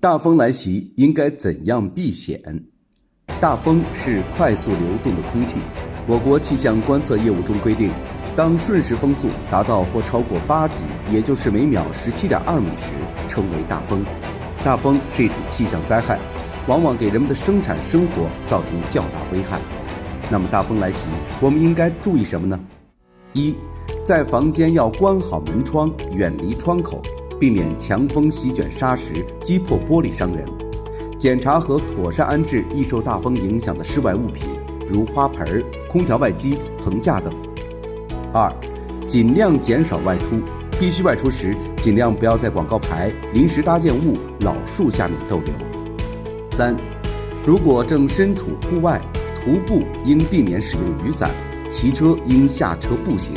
大风来袭应该怎样避险？大风是快速流动的空气，我国气象观测业务中规定，当瞬时风速达到或超过8级，也就是每秒17.2米时，称为大风。大风是一种气象灾害，往往给人们的生产生活造成较大危害。那么大风来袭，我们应该注意什么呢？一，在房间要关好门窗，远离窗口，避免强风席卷砂石，击破玻璃伤人。检查和妥善安置易受大风影响的室外物品，如花盆、空调外机、棚架等。二，尽量减少外出，必须外出时，尽量不要在广告牌、临时搭建物、老树下面逗留。三，如果正身处户外，徒步应避免使用雨伞，骑车应下车步行，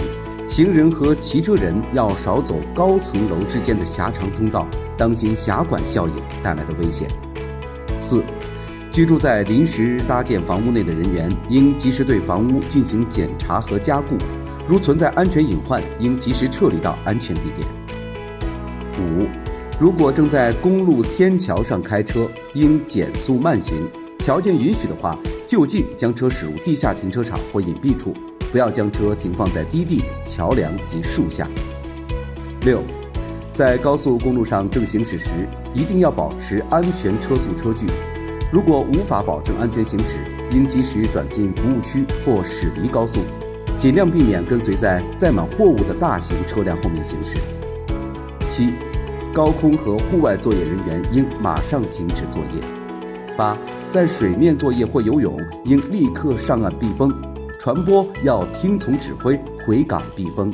行人和骑车人要少走高层楼之间的狭长通道，当心狭管效应带来的危险。四，居住在临时搭建房屋内的人员应及时对房屋进行检查和加固，如存在安全隐患，应及时撤离到安全地点。五，如果正在公路天桥上开车，应减速慢行，条件允许的话，就近将车驶入地下停车场或隐蔽处，不要将车停放在低地、桥梁及树下。六，在高速公路上正行驶时，一定要保持安全车速车距。如果无法保证安全行驶，应及时转进服务区或驶离高速，尽量避免跟随在载满货物的大型车辆后面行驶。七，高空和户外作业人员应马上停止作业。八，在水面作业或游泳，应立刻上岸避风，船舶要听从指挥回港避风。